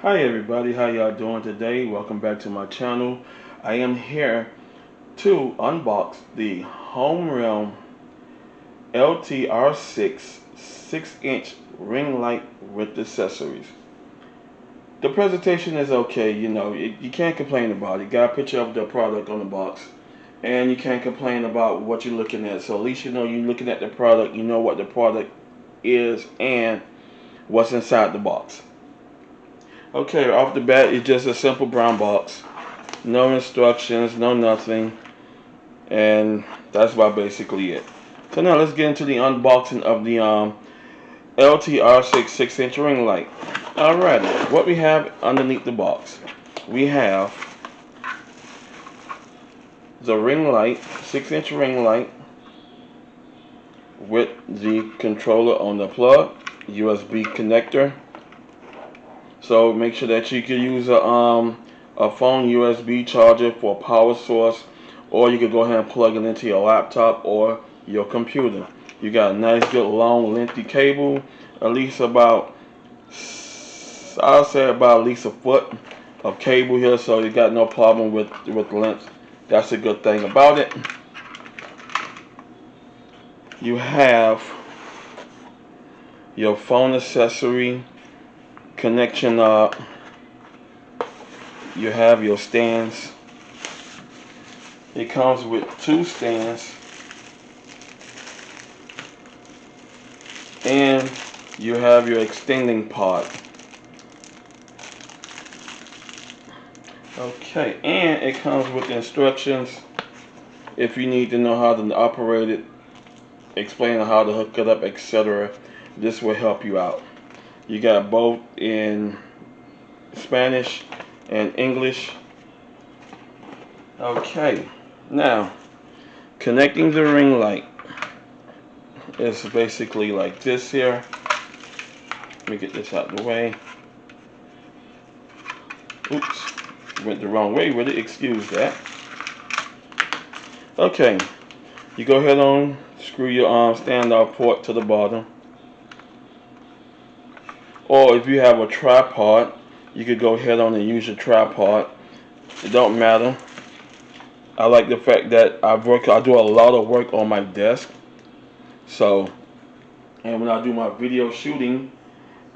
Hi everybody, how y'all doing today? Welcome back to my channel. I am here to unbox the HomRealm LTR6 6-inch ring light with accessories. The presentation is okay, you can't complain about it. You got a picture of the product on the box, and you can't complain about what you're looking at. So at least you know you're looking at the product, you know what the product is and what's inside the box. Okay, off the bat, it's just a simple brown box. No instructions, no nothing. And that's about basically it. So now let's get into the unboxing of the LTR6 6-inch ring light. Alrighty, what we have underneath the box. We have the ring light, 6-inch ring light with the controller on the plug, USB connector. So make sure that you can use a phone USB charger for a power source, or you could go ahead and plug it into your laptop or your computer. You got a nice good long lengthy cable, at least about, I'll say about at least a foot of cable here, so you got no problem with length. That's a good thing about it. You have your phone accessory connection up. You have your stands. It comes with two stands, and you have your extending pod. Okay, and it comes with instructions if you need to know how to operate it, explain how to hook it up, etc. This will help you out. You got both in Spanish and English. Okay, now connecting the ring light is basically like this here. Let me get this out of the way. Oops, went the wrong way with it, excuse that. Okay, you go ahead on, screw your standoff port to the bottom. Or if you have a tripod, you could go ahead on and use your tripod. It don't matter. I like the fact that I do a lot of work on my desk. So, and when I do my video shooting,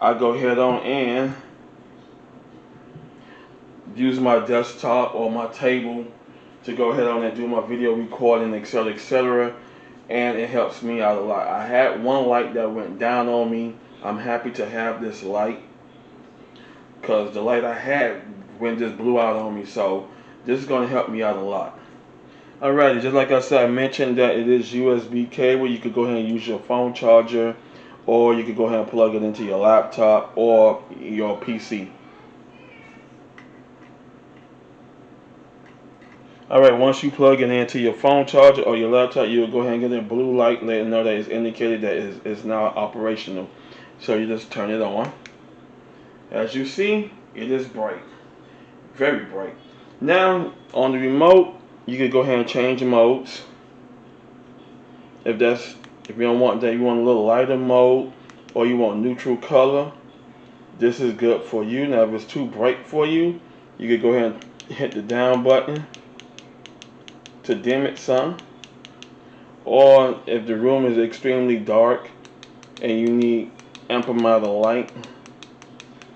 I go ahead on and use my desktop or my table to go ahead on and do my video recording, etc., etc. And it helps me out a lot. I had one light that went down on me. I'm happy to have this light, because the light I had just blew out on me. So this is going to help me out a lot. Alrighty, just like I said, I mentioned that it is USB cable. You could go ahead and use your phone charger, or you could go ahead and plug it into your laptop or your PC. Alright, once you plug it into your phone charger or your laptop, you'll go ahead and get a blue light letting know that it's indicated that it's now operational. So you just turn it on. As you see, it is bright. Very bright. Now, on the remote, you can go ahead and change the modes. If you don't want that, you want a little lighter mode, or you want neutral color, this is good for you. Now, if it's too bright for you, you can go ahead and hit the down button to dim it some. Or if the room is extremely dark and you need ample amount of light,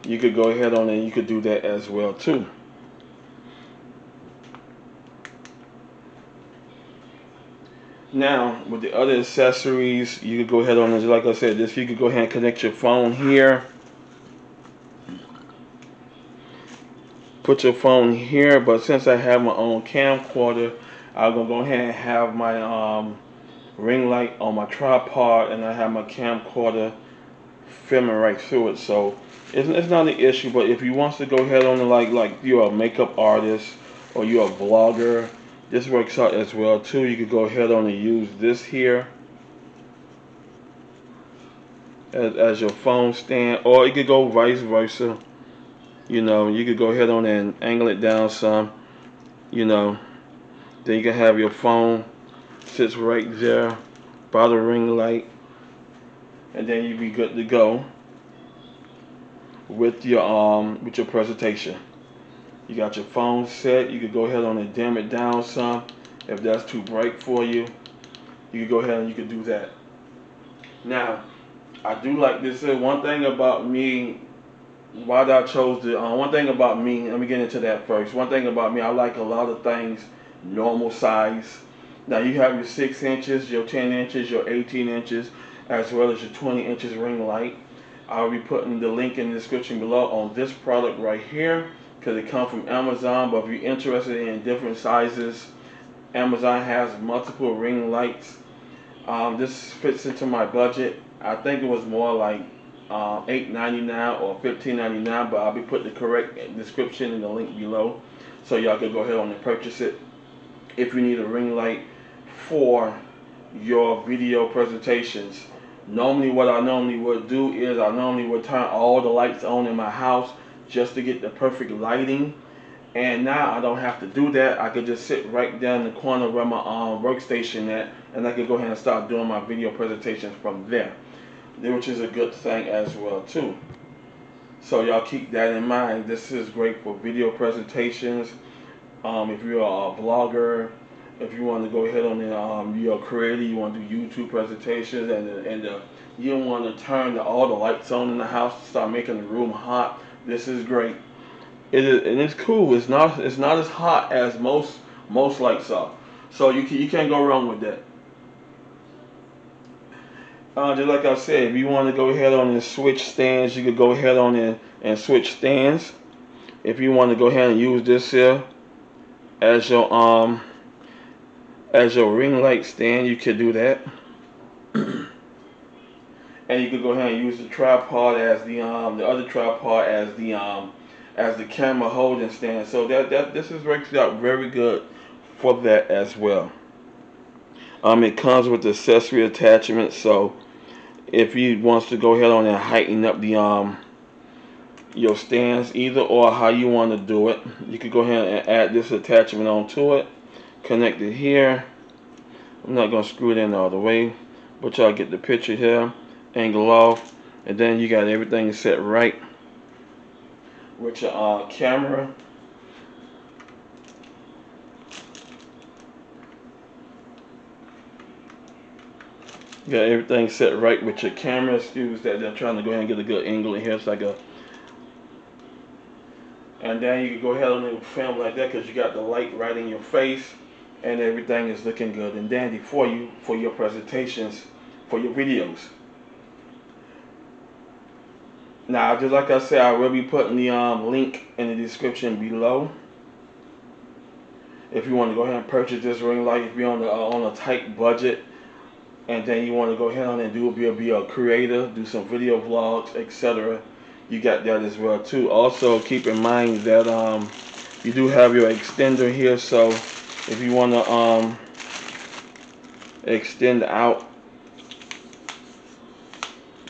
you could go ahead on and you could do that as well too. Now, with the other accessories, you could go ahead on and, like I said, you could go ahead and connect your phone here. Put your phone here, but since I have my own camcorder, I'm going to go ahead and have my ring light on my tripod, and I have my camcorder filming right through it. So it's not an issue, but if you want to go ahead on and like you're a makeup artist or you're a vlogger, this works out as well too. You could go ahead on and use this here as your phone stand, or you could go vice versa. You could go ahead on and angle it down some, then you can have your phone sits right there by the ring light, and then you'd be good to go. with your presentation. You got your phone set. You could go ahead on and dim it down some if that's too bright for you. You could go ahead and you could do that. Now, I do like this. One thing about me, why I chose the one thing about me. Let me get into that first. One thing about me, I like a lot of things normal size. Now you have your 6 inches, your 10 inches, your 18 inches, as well as your 20 inches ring light. I'll be putting the link in the description below on this product right here because it comes from Amazon. But if you're interested in different sizes, Amazon has multiple ring lights. This fits into my budget. I think it was more like $8.99 or $15.99, but I'll be putting the correct description in the link below, so y'all can go ahead on and purchase it if you need a ring light for your video presentations. Normally, what I normally would do is I normally would turn all the lights on in my house just to get the perfect lighting. And now I don't have to do that. I could just sit right down in the corner where my workstation at, and I could go ahead and start doing my video presentations from there, which is a good thing as well too. So y'all keep that in mind. This is great for video presentations. If you're a vlogger, if you want to go ahead on you're a creator, you want to do YouTube presentations, and you don't want to turn all the lights on in the house to start making the room hot. This is great. It is, and it's cool. It's not as hot as most lights are. So you can't go wrong with that. Just like I said, if you want to go ahead on and switch stands, you could go ahead on and switch stands. If you want to go ahead and use this here as your ring light stand, you could do that. And you could go ahead and use the tripod as the other tripod as the camera holding stand. So this is works out very good for that as well. It comes with the accessory attachment, so if you wants to go ahead on and heighten up the your stands, either or how you want to do it, you could go ahead and add this attachment onto it, connect it here. I'm not gonna screw it in all the way, but y'all get the picture here. Angle off, and then you got everything set right with your camera. You got everything set right with your camera. Excuse that, they're trying to go ahead and get a good angle in here. It's like and then you can go ahead and film like that because you got the light right in your face, and everything is looking good and dandy for you for your presentations, for your videos. Now, just like I said, I will be putting the link in the description below. If you want to go ahead and purchase this ring light, if you're on a tight budget, and then you want to go ahead on and be a creator, do some video vlogs, etc., you got that as well too. Also, keep in mind that you do have your extender here, so if you want to extend out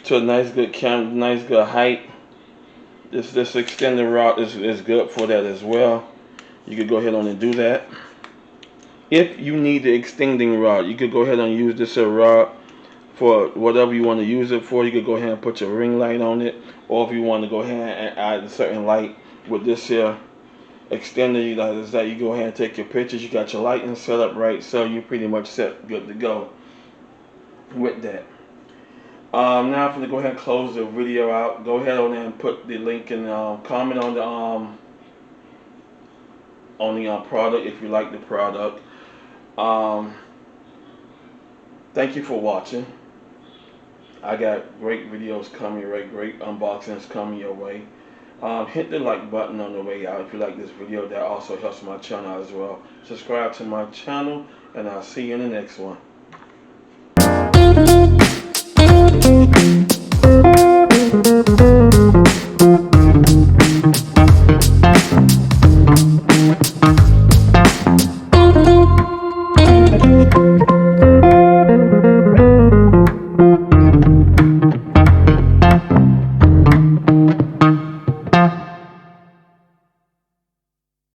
to a nice good height, this extender rod is good for that as well. You could go ahead on and do that. If you need the extending rod, you could go ahead and use this rod for whatever you want to use it for. You could go ahead and put your ring light on it, or if you want to go ahead and add a certain light with this here extender, you go ahead and take your pictures. You got your lighting set up right, so you're pretty much set, good to go with that. Now I'm going to go ahead and close the video out. Go ahead on and put the link in, comment on the product if you like the product. Thank you for watching. I got great videos coming, great unboxings coming your way. Hit the like button on the way out if you like this video. That also helps my channel as well. Subscribe to my channel, and I'll see you in the next one.